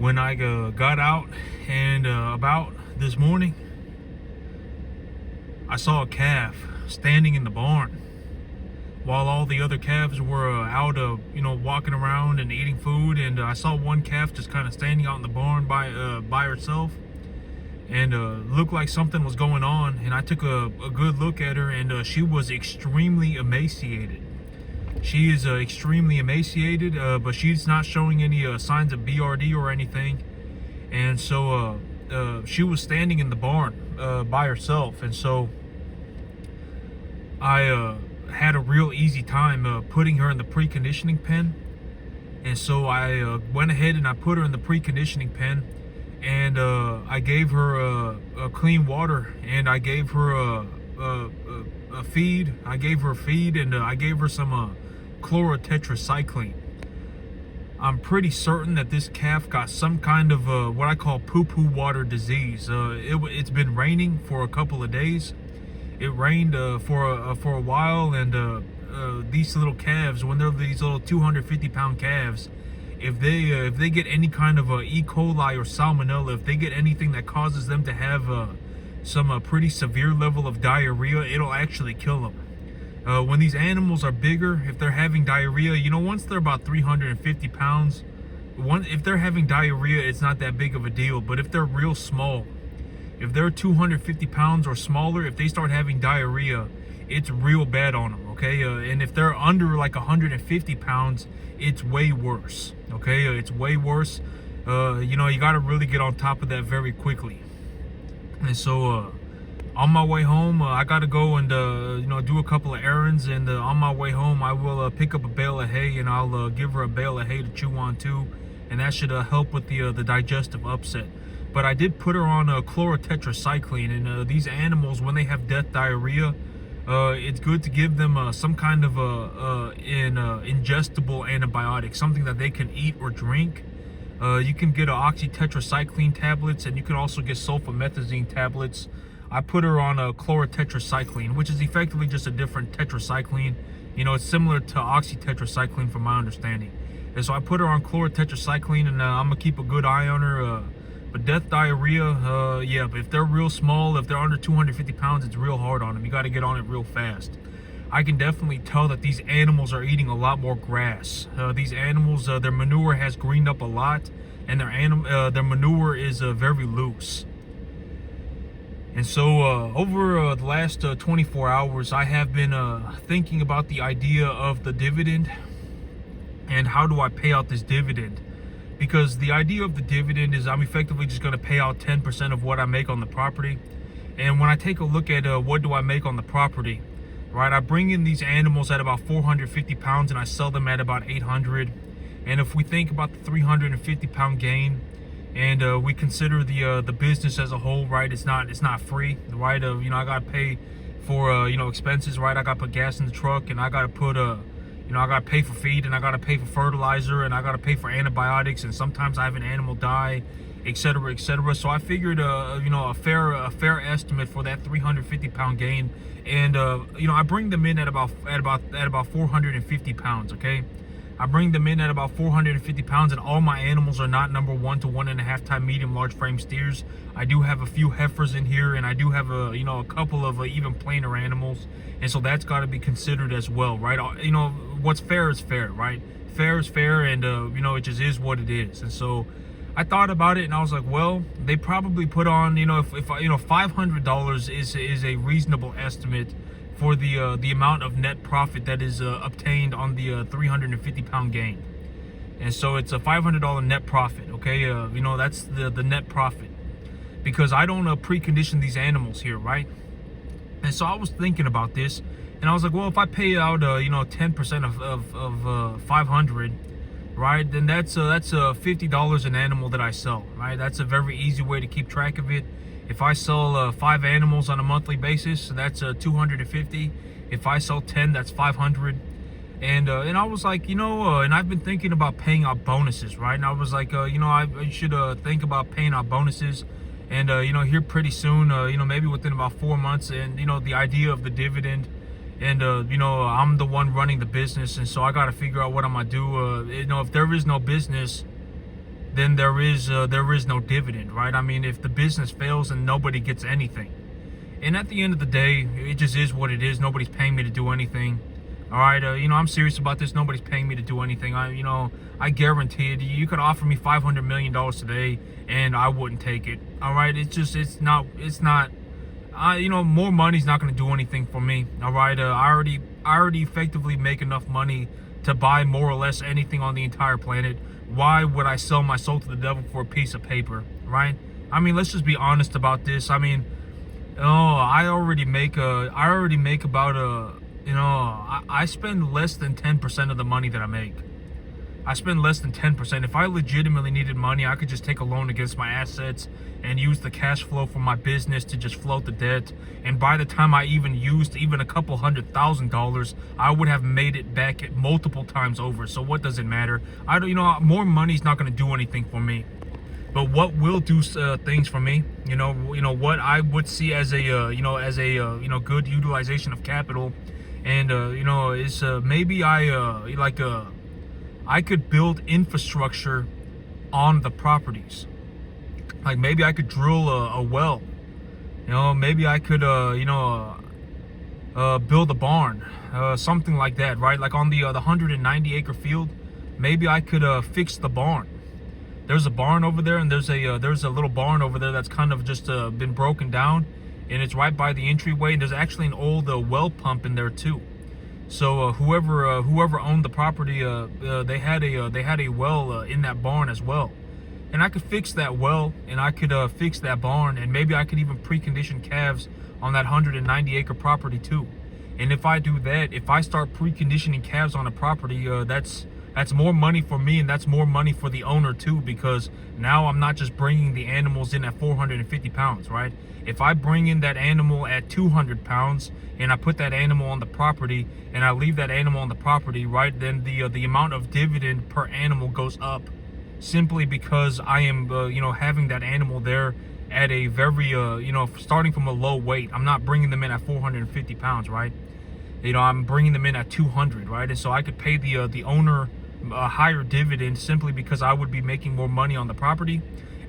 when I got out, and about this morning, I saw a calf standing in the barn while all the other calves were out, walking around and eating food. And I saw one calf just kind of standing out in the barn by herself, and looked like something was going on. And I took a good look at her, and she was extremely emaciated. She is extremely emaciated, but she's not showing any signs of BRD or anything. And so she was standing in the barn by herself. And so I had a real easy time putting her in the preconditioning pen. And so I went ahead and I put her in the preconditioning pen, and I gave her a clean water, and I gave her a feed. I gave her a feed, and I gave her some chlorotetracycline. I'm pretty certain that this calf got some kind of what I call poo-poo water disease. It's been raining for a couple of days. It rained for a while, and these little calves, when they're these little 250-pound calves, if they get any kind of E. coli or salmonella, if they get anything that causes them to have some pretty severe level of diarrhea, it'll actually kill them. When these animals are bigger, if they're having diarrhea, once they're about 350 pounds, if they're having diarrhea, it's not that big of a deal. But if they're real small, if they're 250 pounds or smaller, if they start having diarrhea, it's real bad on them, okay? And if they're under like 150 pounds, it's way worse, okay? It's way worse. You got to really get on top of that very quickly. And so on my way home, I got to go and do a couple of errands. And on my way home, I will pick up a bale of hay, and I'll give her a bale of hay to chew on too, and that should help with the digestive upset. But I did put her on chlorotetracycline, and these animals, when they have death diarrhea, it's good to give them some kind of ingestible antibiotic, something that they can eat or drink. You can get oxytetracycline tablets, and you can also get sulfamethazine tablets. I put her on chlorotetracycline, which is effectively just a different tetracycline. It's similar to oxytetracycline from my understanding. And so I put her on chlorotetracycline, and I'm gonna keep a good eye on her. But death diarrhea, yeah, but if they're real small, if they're under 250 pounds, it's real hard on them. You got to get on it real fast. I can definitely tell that these animals are eating a lot more grass. These animals, their manure has greened up a lot, and their manure is very loose. And so over the last 24 hours, I have been thinking about the idea of the dividend and how do I pay out this dividend. Because the idea of the dividend is I'm effectively just going to pay out 10% of what I make on the property. And when I take a look at what do I make on the property, right, I bring in these animals at about 450 pounds and I sell them at about 800. And if we think about the 350 pound gain, and we consider the business as a whole, right, it's not free, right? I got to pay for expenses, right? I got to put gas in the truck, and I got to put I got to pay for feed, and I got to pay for fertilizer, and I got to pay for antibiotics, and sometimes I have an animal die, etc., etc. So I figured, a fair estimate for that 350 pound gain, and I bring them in at about 450 pounds. Okay, I bring them in at about 450 pounds, and all my animals are not number 1 to 1.5 time medium large frame steers. I do have a few heifers in here, and I do have a couple of even plainer animals, and so that's got to be considered as well, right? What's fair is fair, right? Fair is fair, and it just is what it is. And so I thought about it, and I was like, well, they probably put on, if $500 is a reasonable estimate for the amount of net profit that is obtained on the 350 pound gain. And so it's a $500 net profit, okay? That's the net profit, because I don't precondition these animals here, right? And so I was thinking about this, and I was like, well, if I pay out 10% of 500, right, then that's $50 an animal that I sell, right? That's a very easy way to keep track of it. If I sell 5 animals on a monthly basis, that's 250. If I sell 10, that's 500. And I was like, and I've been thinking about paying out bonuses, right? And I was like, I should think about paying out bonuses. And here pretty soon, maybe within about 4 months, and the idea of the dividend, and I'm the one running the business, and so I got to figure out what I'm gonna do. If there is no business, then there is no dividend, right? I mean, if the business fails and nobody gets anything, and at the end of the day, it just is what it is. Nobody's paying me to do anything. All right, I'm serious about this. Nobody's paying me to do anything. I guarantee it. You could offer me $500 million today, and I wouldn't take it. All right, it's not. More money's not going to do anything for me. All right, I already effectively make enough money to buy more or less anything on the entire planet. Why would I sell my soul to the devil for a piece of paper, right? I mean, let's just be honest about this. I mean, I already make about I spend less than 10% of the money that I make. I spend less than 10%. If I legitimately needed money, I could just take a loan against my assets and use the cash flow from my business to just float the debt. And by the time I even used a couple $100,000, I would have made it back multiple times over. So what does it matter? More money's not going to do anything for me. But what will do things for me, what I would see as a good utilization of capital, and is maybe I could build infrastructure on the properties. Like maybe I could drill a well. Maybe I could build a barn, something like that, right? Like on the 190 acre field, maybe I could fix the barn. There's a barn over there, and there's a little barn over there that's kind of just been broken down, and it's right by the entryway. And there's actually an old well pump in there too. So whoever owned the property, they had a well in that barn as well, and I could fix that well, and I could fix that barn, and maybe I could even precondition calves on that 190 acre property too. And if I do that, if I start preconditioning calves on a property, that's more money for me, and that's more money for the owner too, because now I'm not just bringing the animals in at 450 pounds, right? If I bring in that animal at 200 pounds and I put that animal on the property and I leave that animal on the property, right, then the amount of dividend per animal goes up, simply because I am having that animal there at a very starting from a low weight. I'm not bringing them in at 450 pounds, right? I'm bringing them in at 200, right? And so I could pay the owner a higher dividend simply because I would be making more money on the property.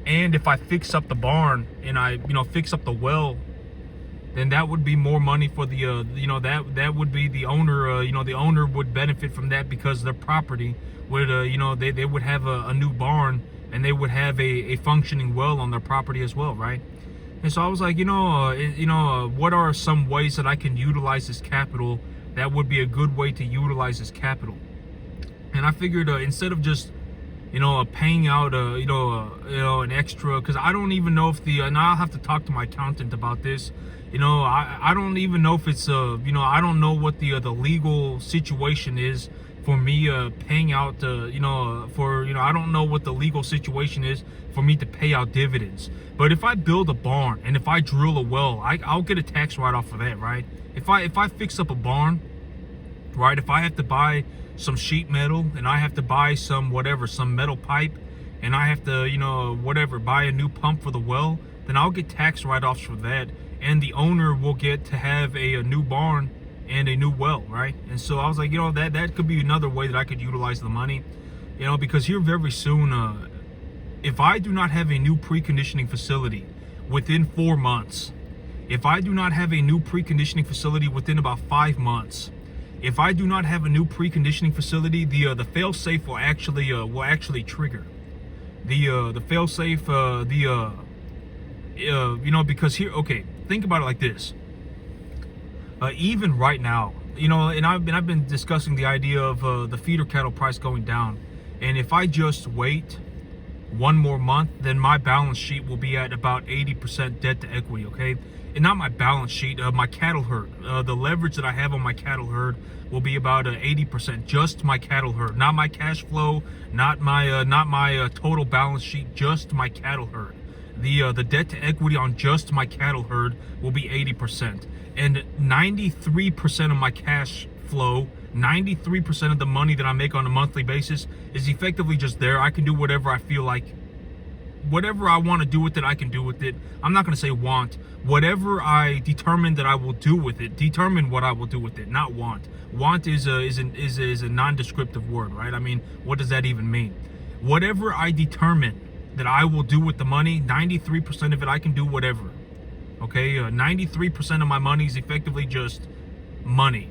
And if I fix up the barn and I fix up the well, then that would be more money for the that would be the owner. The owner would benefit from that, because their property would they would have a new barn, and they would have a functioning well on their property as well, right? And so I was like, what are some ways that I can utilize this capital that would be a good way to utilize this capital? And I figured instead of just paying out an extra, because I don't even know if and I'll have to talk to my accountant about this. I don't even know if it's I don't know what the legal situation is for me paying out I don't know what the legal situation is for me to pay out dividends. But if I build a barn and if I drill a well, I'll get a tax write-off for that, right? If I fix up a barn, right, if I have to buy some sheet metal and I have to buy some metal pipe, and I have to buy a new pump for the well, then I'll get tax write-offs for that, and the owner will get to have a new barn and a new well, right? And so I was like, that could be another way that I could utilize the money, because here very soon, if I do not have a new preconditioning facility within 4 months, if I do not have a new preconditioning facility within about 5 months, if I do not have a new preconditioning facility, the failsafe will actually trigger. The failsafe, because here, okay, think about it like this. Even right now, and I've been discussing the idea of the feeder cattle price going down, and if I just wait one more month, then my balance sheet will be at about 80% debt to equity, okay? And not my balance sheet, my cattle herd. The leverage that I have on my cattle herd will be about 80%. Just my cattle herd, not my cash flow, not my total balance sheet, just my cattle herd. The debt to equity on just my cattle herd will be 80%, and 93% of my cash flow, 93% of the money that I make on a monthly basis is effectively just there. I can do whatever I feel like. Whatever I want to do with it, I can do with it. I'm not going to say want. Whatever I determine that I will do with it, determine what I will do with it, not want. Want is a non-descriptive word, right? I mean, what does that even mean? Whatever I determine that I will do with the money, 93% of it I can do whatever. Okay, 93% of my money is effectively just money.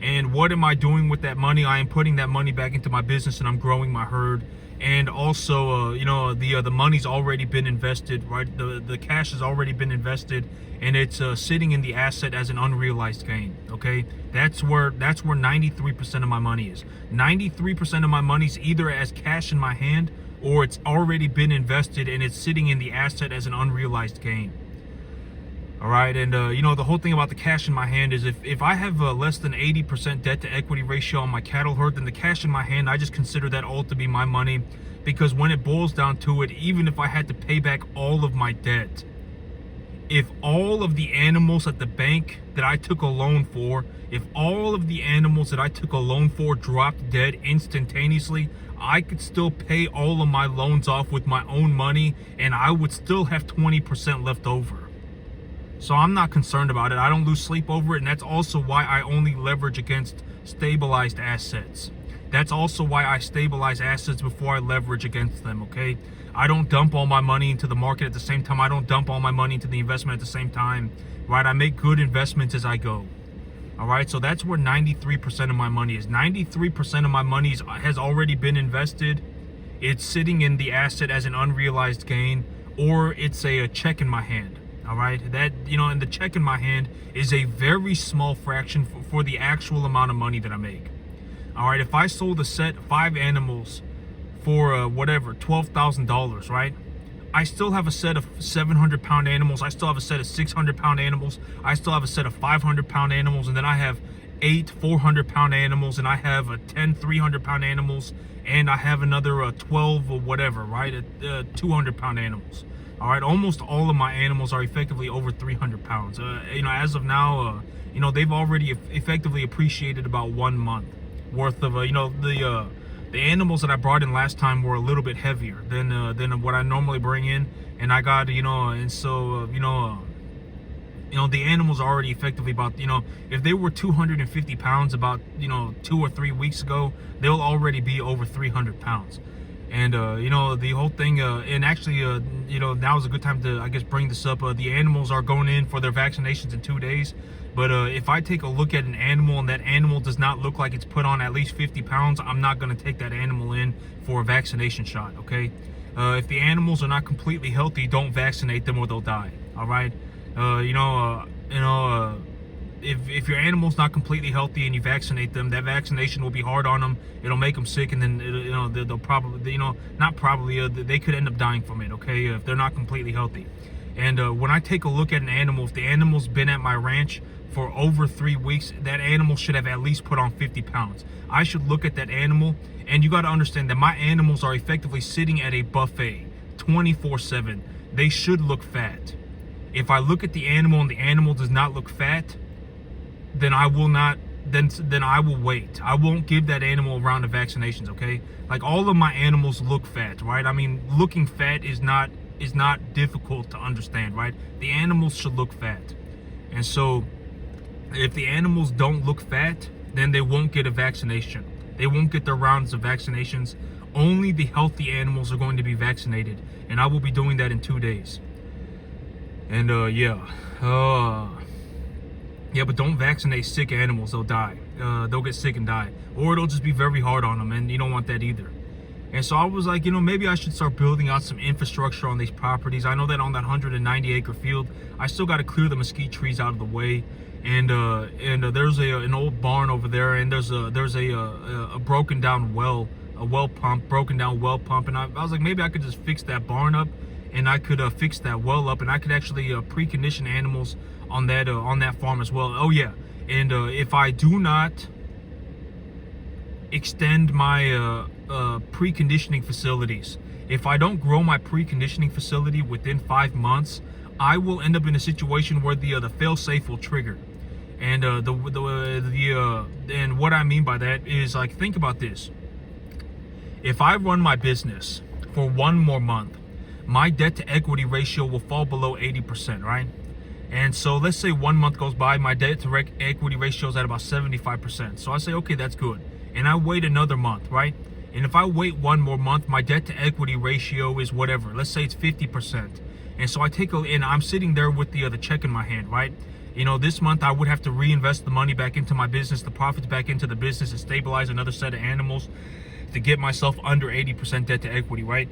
And what am I doing with that money? I am putting that money back into my business, and I'm growing my herd. And also, the money's already been invested, right? The cash has already been invested, and it's sitting in the asset as an unrealized gain. Okay, that's where 93% of my money is. 93% of my money is either as cash in my hand, or it's already been invested and it's sitting in the asset as an unrealized gain. All right, and the whole thing about the cash in my hand is if I have less than 80% debt to equity ratio on my cattle herd, then the cash in my hand, I just consider that all to be my money, because when it boils down to it, even if I had to pay back all of my debt, if all of the animals at the bank that I took a loan for, if all of the animals that I took a loan for dropped dead instantaneously, I could still pay all of my loans off with my own money, and I would still have 20% left over. So I'm not concerned about it. I don't lose sleep over it, and that's also why I only leverage against stabilized assets. That's also why I stabilize assets before I leverage against them, okay? I don't dump all my money into the market at the same time. I don't dump all my money into the investment at the same time, right? I make good investments as I go, all right? So that's where 93% of my money is. 93% of my money has already been invested. It's sitting in the asset as an unrealized gain, or it's a check in my hand. All right, that, and the check in my hand is a very small fraction for the actual amount of money that I make. All right, if I sold a set 5 animals for $12,000, right? I still have a set of 700-pound animals. I still have a set of 600-pound animals. I still have a set of 500-pound animals, and then I have 8 400-pound animals, and I have 10 300-pound animals, and I have another 12 or whatever, right? 200-pound animals. All right, almost all of my animals are effectively over 300 pounds. As of now, they've already effectively appreciated about 1 month worth of, the animals that I brought in last time were a little bit heavier than what I normally bring in, and I got, the animals are already effectively about, if they were 250 pounds about, 2 or 3 weeks ago, they'll already be over 300 pounds. And, the whole thing, and actually, now is a good time to, I guess, bring this up. The animals are going in for their vaccinations in 2 days. But if I take a look at an animal and that animal does not look like it's put on at least 50 pounds, I'm not going to take that animal in for a vaccination shot, okay? If the animals are not completely healthy, don't vaccinate them or they'll die, all right? If your animal's not completely healthy and you vaccinate them, that vaccination will be hard on them. It'll make them sick, and then they'll probably, they could end up dying from it, okay, if they're not completely healthy. And when I take a look at an animal, if the animal's been at my ranch for over 3 weeks, that animal should have at least put on 50 pounds. I should look at that animal, and you got to understand that my animals are effectively sitting at a buffet 24/7. They should look fat. If I look at the animal and the animal does not look fat, then I will not, then I will wait. I won't give that animal a round of vaccinations, okay? Like, all of my animals look fat, right? I mean, looking fat is not difficult to understand, right? The animals should look fat. And so if the animals don't look fat, then they won't get a vaccination. They won't get their rounds of vaccinations. Only the healthy animals are going to be vaccinated, and I will be doing that in 2 days. And yeah, but don't vaccinate sick animals. They'll die. They'll get sick and die. Or it'll just be very hard on them, and you don't want that either. And so I was like, maybe I should start building out some infrastructure on these properties. I know that on that 190-acre field, I still got to clear the mesquite trees out of the way. And there's an old barn over there, and there's a broken down well, broken down well pump. And I was like, maybe I could just fix that barn up, and I could fix that well up, and I could actually precondition animals on that farm as well. Oh yeah, and if I do not extend my preconditioning facilities, if I don't grow my preconditioning facility within 5 months, I will end up in a situation where the failsafe will trigger. And and what I mean by that is, like, think about this. If I run my business for 1 more month, my debt to equity ratio will fall below 80%, right? And so let's say 1 month goes by, my debt to equity ratio is at about 75%. So I say, okay, that's good. And I wait another month, right? And if I wait one more month, my debt to equity ratio is whatever. Let's say it's 50%. And so and I'm sitting there with the check in my hand, right? This month I would have to reinvest the money back into my business, the profits back into the business, and stabilize another set of animals to get myself under 80% debt to equity, right?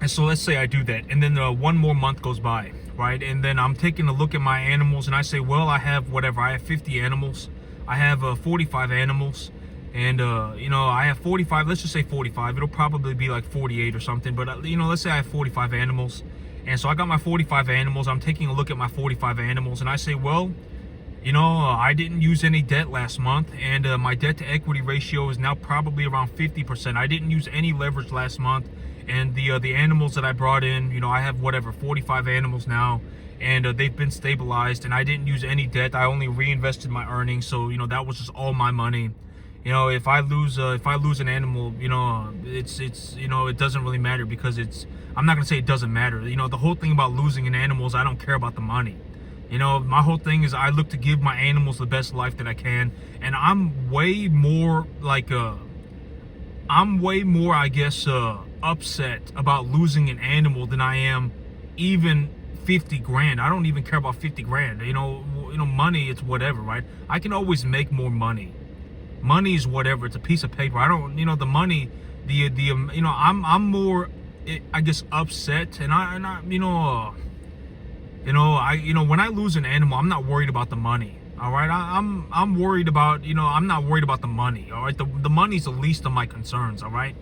And so let's say I do that, and then one more month goes by, right? And then I'm taking a look at my animals, and I say, well, I have 50 animals. I have 45 animals, and I have 45. Let's just say 45. It'll probably be like 48 or something, but let's say I have 45 animals. And so I got my 45 animals. I'm taking a look at my 45 animals, and I say, well, I didn't use any debt last month, and my debt to equity ratio is now probably around 50%. I didn't use any leverage last month, and the animals that I brought in, I have 45 animals now, and they've been stabilized, and I didn't use any debt. I only reinvested my earnings, so that was just all my money. If I lose an animal, it doesn't really matter, because I'm not gonna say it doesn't matter. The whole thing about losing an animal is I don't care about the money. My whole thing is I look to give my animals the best life that I can, and I'm way more I guess upset about losing an animal than I am even 50 grand. I don't even care about 50 grand. Money, it's whatever, right? I can always make more money. Money is whatever. It's a piece of paper. I don't, the money, I'm more, I guess, upset, and when I lose an animal, I'm not worried about the money. All right, I'm worried about, I'm not worried about the money. All right, the money's the least of my concerns. All right,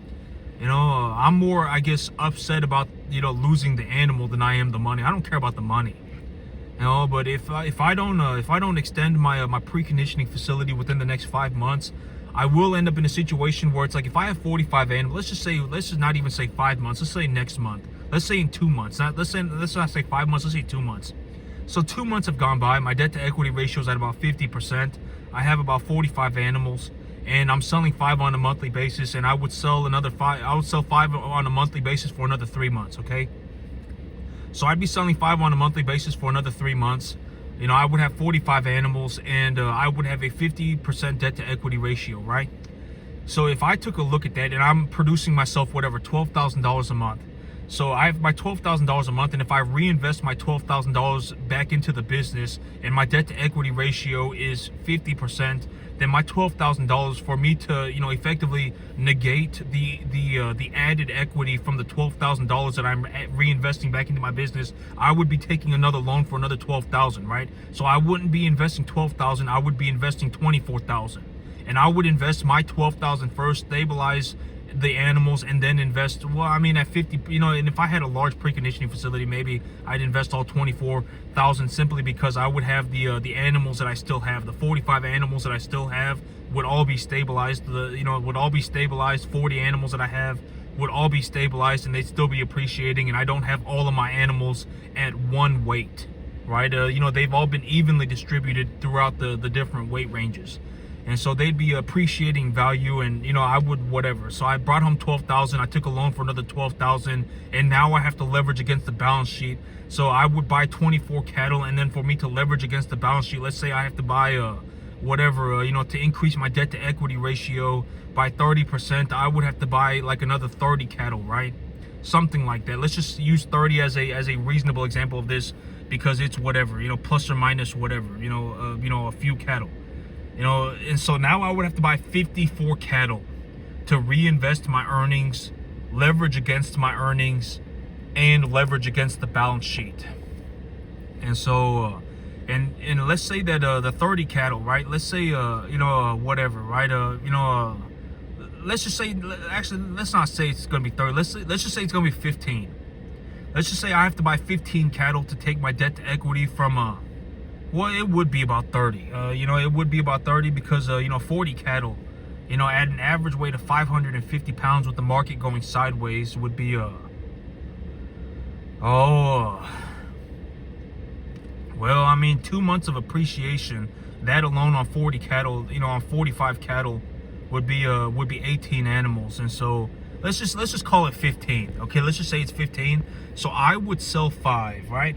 I'm more, I guess, upset about losing the animal than I am the money. I don't care about the money. But if I don't extend my preconditioning facility within the next 5 months, I will end up in a situation where it's like, if I have 45 animals, let's just not even say 5 months. Let's say next month. Let's say in 2 months. Let's not say 5 months. Let's say 2 months. So 2 months have gone by. My debt to equity ratio is at about 50%. I have about 45 animals, and I'm selling 5 on a monthly basis. And I would sell another 5. I would sell 5 on a monthly basis for another 3 months. Okay. So I'd be selling 5 on a monthly basis for another 3 months. I would have 45 animals, and I would have a 50% debt to equity ratio, right? So if I took a look at that, and I'm producing myself $12,000 a month. So I have my $12,000 a month, and if I reinvest my $12,000 back into the business, and my debt to equity ratio is 50%, then my $12,000, for me to effectively negate the added equity from the $12,000 that I'm reinvesting back into my business, I would be taking another loan for another $12,000, right? So I wouldn't be investing $12,000, I would be investing $24,000, and I would invest my $12,000 first, stabilize the animals, and then invest, at 50, and if I had a large preconditioning facility, maybe I'd invest all 24,000, simply because I would have the animals that I still have. The 45 animals that I still have would all be stabilized. Would all be stabilized. 40 animals that I have would all be stabilized, and they'd still be appreciating, and I don't have all of my animals at one weight, right? They've all been evenly distributed throughout the different weight ranges. And so they'd be appreciating value, and I would whatever. So I brought home 12,000. I took a loan for another 12,000, and now I have to leverage against the balance sheet. So I would buy 24 cattle, and then for me to leverage against the balance sheet, let's say I have to buy to increase my debt to equity ratio by 30%, I would have to buy like another 30 cattle, right? Something like that. Let's just use 30 as a reasonable example of this, because it's whatever, plus or minus whatever, a few cattle. And so now I would have to buy 54 cattle to reinvest my earnings, leverage against my earnings, and leverage against the balance sheet. And so, and let's say that the 30 cattle, right? Let's say, whatever, right? Let's just say, actually, let's not say it's going to be 30. Let's just say it's going to be 15. Let's just say I have to buy 15 cattle to take my debt to equity from, well, it would be about 30. It would be about 30 because, 40 cattle, at an average weight of 550 pounds with the market going sideways would be, well, 2 months of appreciation, that alone on 40 cattle, on 45 cattle would be 18 animals. And so let's just call it 15. Okay, let's just say it's 15. So I would sell 5, right?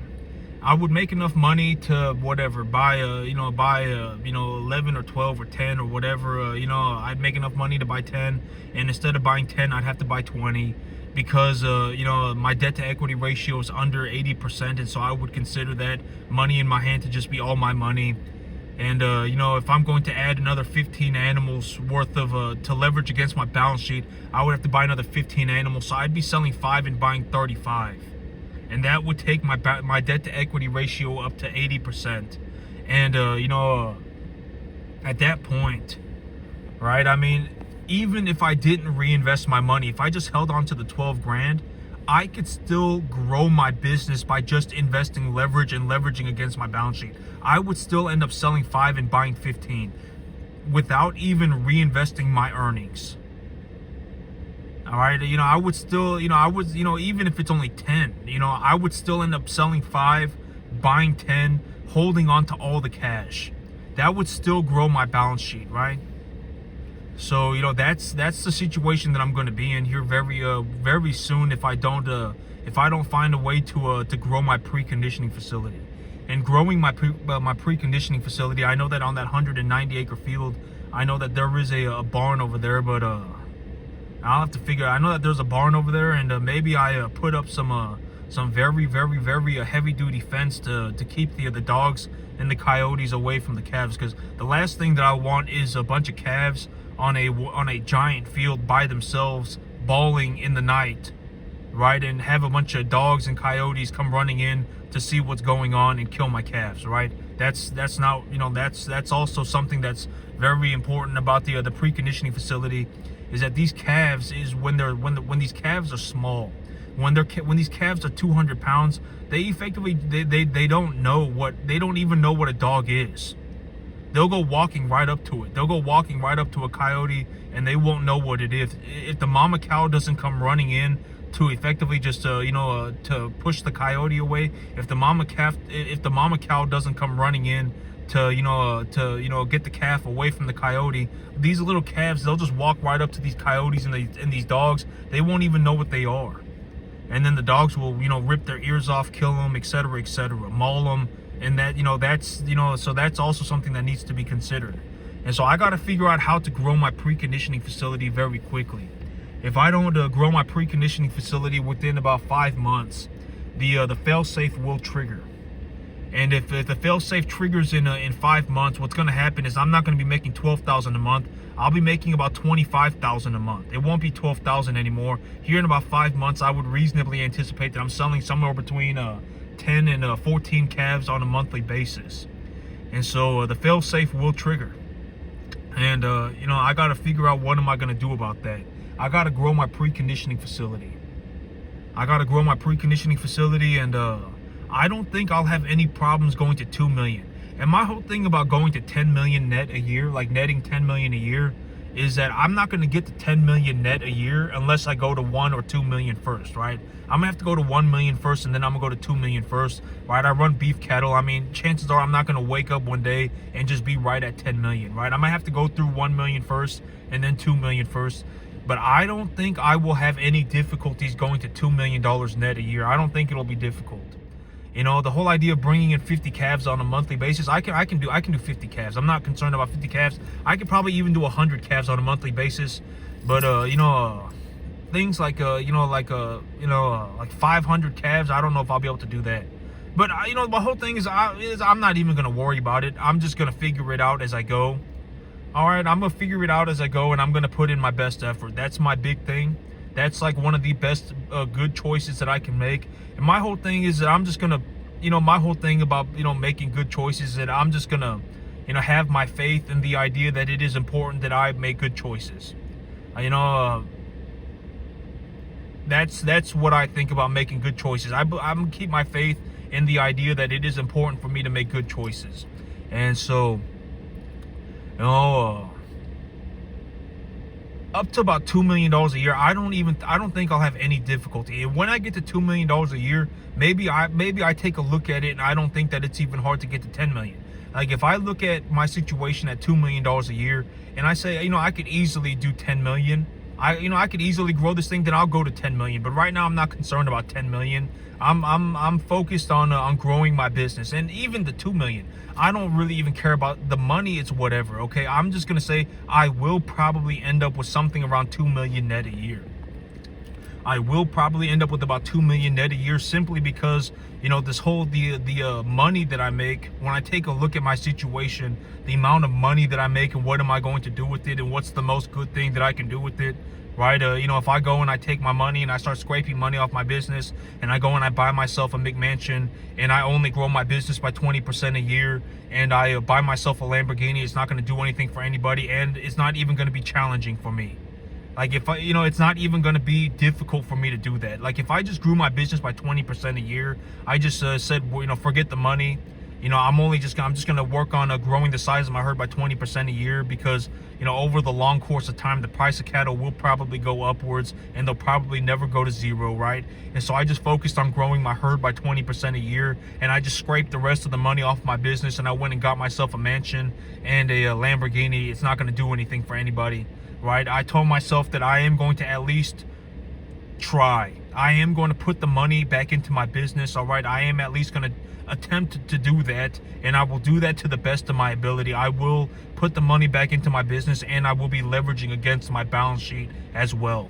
I would make enough money to whatever buy a 11 or 12 or 10 or whatever. I'd make enough money to buy 10, and instead of buying 10, I'd have to buy 20 because my debt to equity ratio is under 80%, and so I would consider that money in my hand to just be all my money. And if I'm going to add another 15 animals worth of to leverage against my balance sheet, I would have to buy another 15 animals. So I'd be selling 5 and buying 35. And that would take my debt to equity ratio up to 80%. And at that point, right? I mean, even if I didn't reinvest my money, if I just held on to the 12 grand, I could still grow my business by just investing leverage and leveraging against my balance sheet. I would still end up selling 5 and buying 15 without even reinvesting my earnings. All right, I would still, even if it's only 10, I would still end up selling 5, buying 10, holding on to all the cash. That would still grow my balance sheet, right? So, that's the situation that I'm going to be in here very soon if I don't find a way to grow my preconditioning facility. And growing my preconditioning facility, I know that on that 190 acre field, I know that there is a barn over there, but I'll have to figure. I know that there's a barn over there, and maybe I put up some very heavy duty fence to keep the dogs and the coyotes away from the calves. Because the last thing that I want is a bunch of calves on a giant field by themselves, bawling in the night, right? And have a bunch of dogs and coyotes come running in to see what's going on and kill my calves, right? That's not, that's also something that's very important about the preconditioning facility, is that these calves is when these calves are small, when these calves are 200 pounds, they effectively they don't even know what a dog is. They'll go walking right up to it. They'll go walking right up to a coyote, and they won't know what it is. If the mama cow doesn't come running in to effectively just to push the coyote away, if the mama cow doesn't come running in to get the calf away from the coyote, these little calves, they'll just walk right up to these coyotes and these dogs. They won't even know what they are, and then the dogs will rip their ears off, kill them, etc., maul them. And that, so that's also something that needs to be considered. And so I got to figure out how to grow my preconditioning facility very quickly. If I don't grow my preconditioning facility within about 5 months, the failsafe will trigger. And if the failsafe triggers in 5 months, what's going to happen is I'm not going to be making $12,000 a month. I'll be making about $25,000 a month. It won't be $12,000 anymore. Here in about 5 months, I would reasonably anticipate that I'm selling somewhere between 10 and 14 calves on a monthly basis. And so the failsafe will trigger. And I got to figure out what am I going to do about that. I got to grow my preconditioning facility. And I don't think I'll have any problems going to 2 million. And my whole thing about going to 10 million net a year, like netting 10 million a year, is that I'm not going to get to 10 million net a year unless I go to 1 or 2 million first, right? I'm gonna have to go to 1 million first, and then I'm gonna go to 2 million first, right? I run beef cattle. I mean, chances are I'm not gonna wake up one day and just be right at 10 million, right? I might have to go through 1 million first and then 2 million first. But I don't think I will have any difficulties going to $2 million net a year. I don't think it'll be difficult. The whole idea of bringing in 50 calves on a monthly basis, I can do 50 calves. I'm not concerned about 50 calves. I could probably even do 100 calves on a monthly basis. But things like 500 calves, I don't know if I'll be able to do that. But my whole thing is I'm not even gonna worry about it. I'm just gonna figure it out as I go. All right, I'm gonna figure it out as I go, and I'm gonna put in my best effort. That's my big thing. That's like one of the best good choices that I can make. And my whole thing is that I'm just gonna, my whole thing about making good choices is that I'm just gonna have my faith in the idea that it is important that I make good choices. That's what I think about making good choices. I'm gonna keep my faith in the idea that it is important for me to make good choices. And so up to about $2 million a year, I don't think I'll have any difficulty. And when I get to $2 million a year, maybe I take a look at it, and I don't think that it's even hard to get to 10 million. Like if I look at my situation at $2 million a year, and I say, I could easily do 10 million. I could easily grow this thing, then I'll go to 10 million. But right now I'm not concerned about 10 million. I'm focused on growing my business. And even the 2 million, I don't really even care about the money. It's whatever. Okay, I'm just gonna say I will probably end up with something around 2 million net a year. I will probably end up with about 2 million net a year, simply because, this whole the money that I make, when I take a look at my situation, the amount of money that I make and what am I going to do with it, and what's the most good thing that I can do with it, right? If I go and I take my money and I start scraping money off my business, and I go and I buy myself a McMansion, and I only grow my business by 20% a year, and I buy myself a Lamborghini, it's not going to do anything for anybody, and it's not even going to be challenging for me. Like, if I, it's not even going to be difficult for me to do that. Like, if I just grew my business by 20% a year, I just said, forget the money. I'm just going to work on growing the size of my herd by 20% a year, because, over the long course of time, the price of cattle will probably go upwards, and they'll probably never go to zero, right? And so I just focused on growing my herd by 20% a year, and I just scraped the rest of the money off my business, and I went and got myself a mansion and a Lamborghini. It's not going to do anything for anybody. Right? I told myself that I am going to at least try. I am going to put the money back into my business. All right. I am at least going to attempt to do that, and I will do that to the best of my ability. I will put the money back into my business, and I will be leveraging against my balance sheet as well.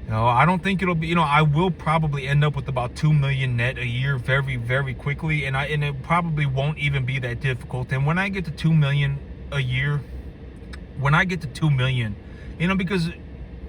I don't think it'll be, I will probably end up with about 2 million net a year very, very quickly. And it probably won't even be that difficult. And when I get to 2 million a year, because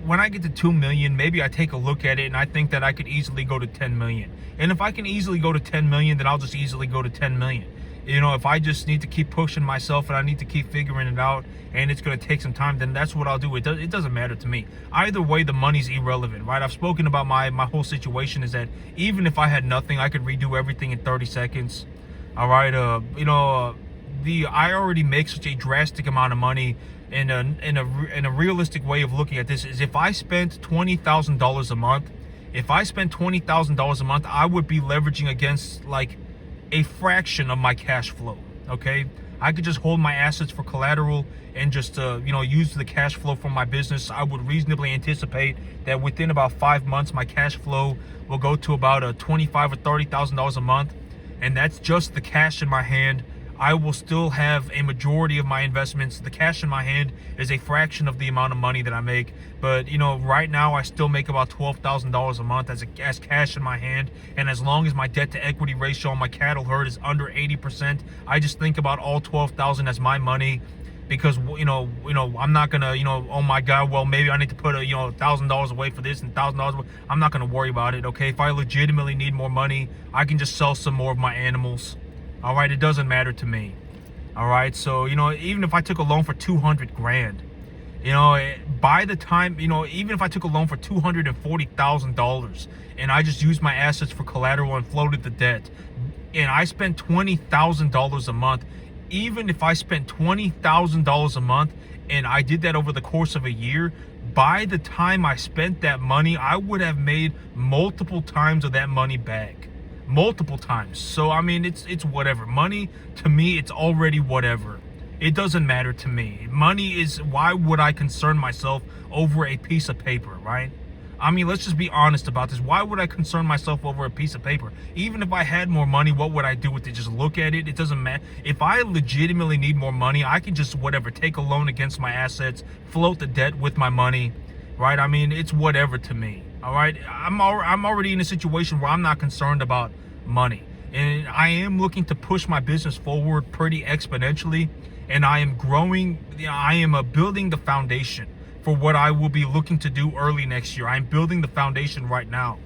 when I get to 2 million, maybe I take a look at it and I think that I could easily go to 10 million. And if I can easily go to 10 million, then I'll just easily go to 10 million. If I just need to keep pushing myself and I need to keep figuring it out, and it's going to take some time, then that's what I'll do. It doesn't matter to me. Either way, the money's irrelevant, right? I've spoken about my whole situation is that even if I had nothing, I could redo everything in 30 seconds. All right. I already make such a drastic amount of money. In a realistic way of looking at this is, if I spent $20,000 a month, I would be leveraging against like a fraction of my cash flow. Okay, I could just hold my assets for collateral and just use the cash flow from my business. I would reasonably anticipate that within about 5 months, my cash flow will go to about $25,000 or $30,000 a month, and that's just the cash in my hand. I will still have a majority of my investments. The cash in my hand is a fraction of the amount of money that I make. But, right now I still make about $12,000 a month as cash in my hand. And as long as my debt to equity ratio on my cattle herd is under 80%, I just think about all 12,000 as my money. Because, I'm not going to, oh my God, well, maybe I need to put $1,000 away for this and $1,000 away. I'm not going to worry about it. Okay. If I legitimately need more money, I can just sell some more of my animals. All right, it doesn't matter to me. All right, so even if I took a loan for 200 grand, by the time even if I took a loan for $240,000 and I just used my assets for collateral and floated the debt, and I spent $20,000 a month, even if I spent $20,000 a month and I did that over the course of a year, by the time I spent that money, I would have made multiple times of that money back. Multiple times. So I mean, it's whatever. Money to me, it's already whatever. It doesn't matter to me. Money is, why would I concern myself over a piece of paper, right? I mean, let's just be honest about this. Why would I concern myself over a piece of paper? Even if I had more money, what would I do with it? Just look at it? It doesn't matter. If I legitimately need more money, I can just take a loan against my assets, float the debt with my money, right? I mean, it's whatever to me. All right, I'm already in a situation where I'm not concerned about money, and I am looking to push my business forward pretty exponentially, and I am growing. I am building the foundation for what I will be looking to do early next year. I'm building the foundation right now.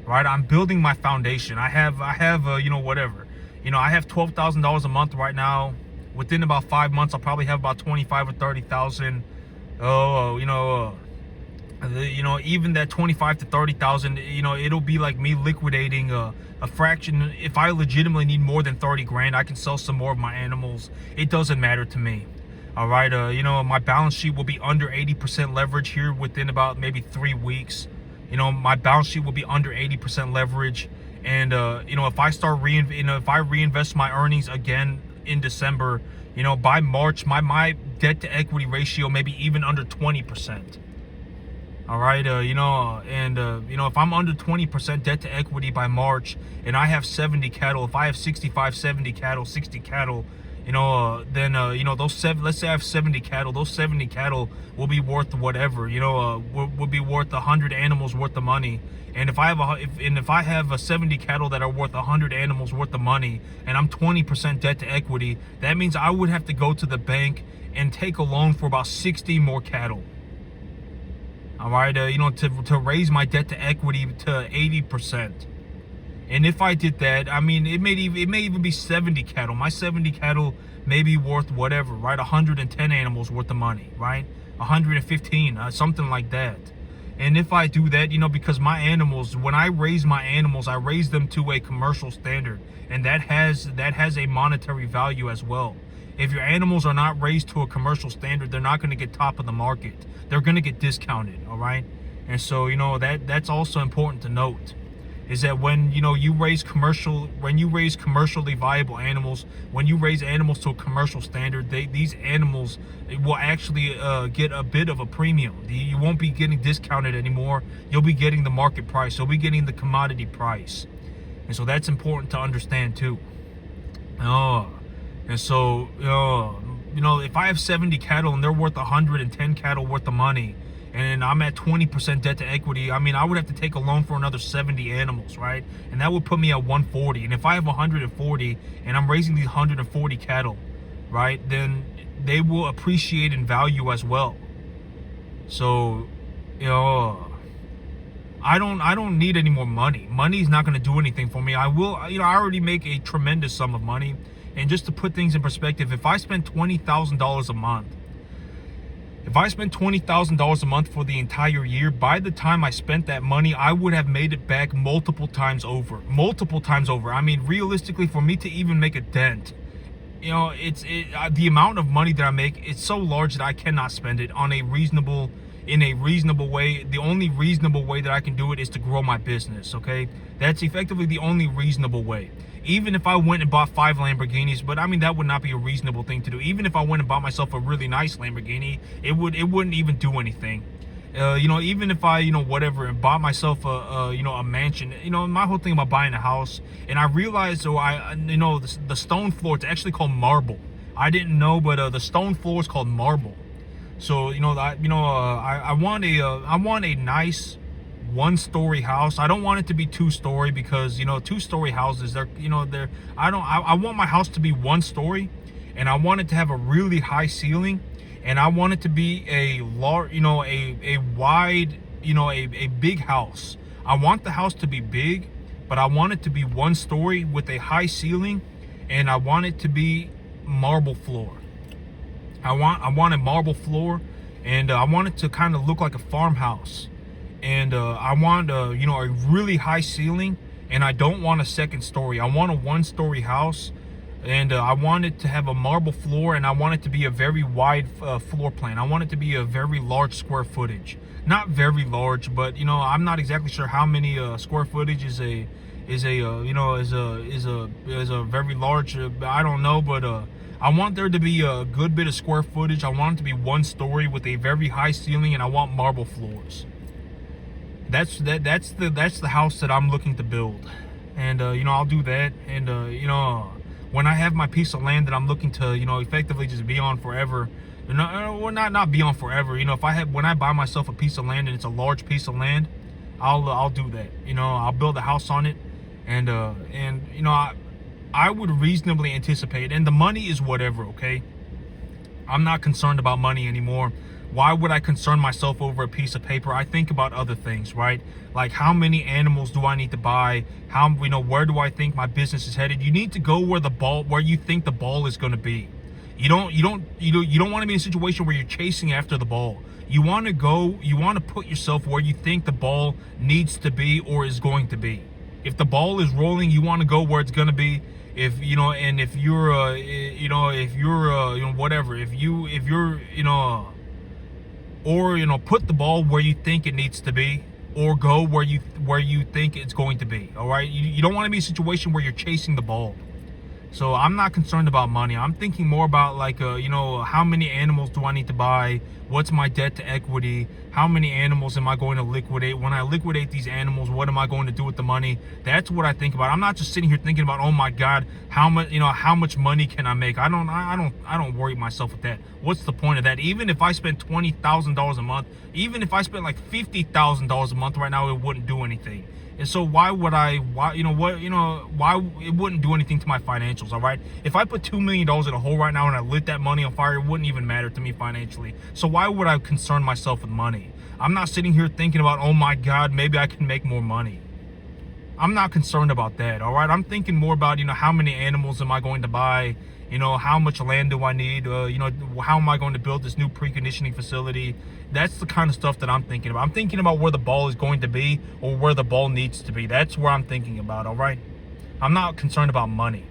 Right, I'm building my foundation. I have whatever. I have $12,000 a month right now. Within about 5 months, I'll probably have about 25 or 30,000. Even that 25 to 30,000, it'll be like me liquidating a fraction. If I legitimately need more than 30 grand, I can sell some more of my animals. It doesn't matter to me. All right. My balance sheet will be under 80% leverage here within about maybe 3 weeks. My balance sheet will be under 80% leverage. And, if I start if I reinvest my earnings again in December, You know, by March, my debt to equity ratio may be even under 20%. All right, you know, if I'm under 20% debt to equity by March, and I have 70 cattle, if I have 65, 70 cattle, 60 cattle, then you know, those seven. Let's say I have 70 cattle. Those 70 cattle will be worth whatever. Will be worth 100 animals worth of money. And if I have 70 cattle that are worth 100 animals worth of money, and I'm 20% debt to equity, that means I would have to go to the bank and take a loan for about 60 more cattle. All right, to raise my debt to equity to 80%. And if I did that, I mean, it may even be 70 cattle. My 70 cattle may be worth whatever, right? 110 animals worth of money, right? 115, something like that. And if I do that, because my animals, when I raise my animals, I raise them to a commercial standard, and that has a monetary value as well. If your animals are not raised to a commercial standard, they're not going to get top of the market. They're going to get discounted, all right? And so, that's also important to note, is that when you raise commercially viable animals, when you raise animals to a commercial standard, these animals will actually get a bit of a premium. You won't be getting discounted anymore. You'll be getting the market price. You'll be getting the commodity price. And so that's important to understand too. And so, if I have 70 cattle and they're worth 110 cattle worth of money, and I'm at 20% debt to equity, I mean, I would have to take a loan for another 70 animals, right? And that would put me at 140. And if I have 140 and I'm raising these 140 cattle, right, then they will appreciate in value as well. So, I don't need any more money. Money is not going to do anything for me. I already make a tremendous sum of money. And just to put things in perspective, if I spend $20,000 a month, if I spent $20,000 a month for the entire year, by the time I spent that money, I would have made it back multiple times over. I mean, realistically, for me to even make a dent, the amount of money that I make, it's so large that I cannot spend it in a reasonable way. The only reasonable way that I can do it is to grow my business, okay? That's effectively the only reasonable way. Even if I went and bought 5 Lamborghinis, but I mean, that would not be a reasonable thing to do. Even if I went and bought myself a really nice Lamborghini, it wouldn't even do anything. Even if I, and bought myself a mansion, my whole thing about buying a house, and I realized, the stone floor, it's actually called marble. I didn't know, but the stone floor is called marble. So, I want a nice 1-story house. I don't want it to be 2-story because 2-story houses, I want my house to be 1-story, and I want it to have a really high ceiling, and I want it to be a large, a wide, a big house. I want the house to be big, but I want it to be 1-story with a high ceiling, and I want it to be marble floor. I want a marble floor, and I want it to kind of look like a farmhouse. And I want a really high ceiling, and I don't want a 2nd story. I want a 1-story house, and I want it to have a marble floor, and I want it to be a very wide floor plan. I want it to be a very large square footage. Not very large, but I'm not exactly sure how many square footage is a very large. I don't know, but I want there to be a good bit of square footage. I want it to be 1-story with a very high ceiling, and I want marble floors. That's the house that I'm looking to build, and I'll do that. And when I have my piece of land that I'm looking to effectively just be on forever, not be on forever. When I buy myself a piece of land and it's a large piece of land, I'll do that. I'll build a house on it, and I would reasonably anticipate, and the money is whatever, okay? I'm not concerned about money anymore. Why would I concern myself over a piece of paper? I think about other things, right? Like, how many animals do I need to buy? Where do I think my business is headed? You need to go where you think the ball is going to be. You don't want to be in a situation where you're chasing after the ball. You want to put yourself where you think the ball needs to be or is going to be. If the ball is rolling, you want to go where it's going to be. If you're put the ball where you think it needs to be, or go where you think it's going to be. All right, you don't want to be in a situation where you're chasing the ball. So I'm not concerned about money. I'm thinking more about like, you know, how many animals do I need to buy? What's my debt to equity? How many animals am I going to liquidate? When I liquidate these animals, what am I going to do with the money? That's what I think about. I'm not just sitting here thinking about, oh my God, how much money can I make? I don't worry myself with that. What's the point of that? Even if I spent $20,000 a month, even if I spent like $50,000 a month right now, it wouldn't do anything. And so why it wouldn't do anything to my financials, all right? If I put $2 million in a hole right now and I lit that money on fire, it wouldn't even matter to me financially. So why would I concern myself with money? I'm not sitting here thinking about, oh my God, maybe I can make more money. I'm not concerned about that, all right? I'm thinking more about, how many animals am I going to buy? How much land do I need? How am I going to build this new preconditioning facility? That's the kind of stuff that I'm thinking about. I'm thinking about where the ball is going to be or where the ball needs to be. That's where I'm thinking about, all right? I'm not concerned about money.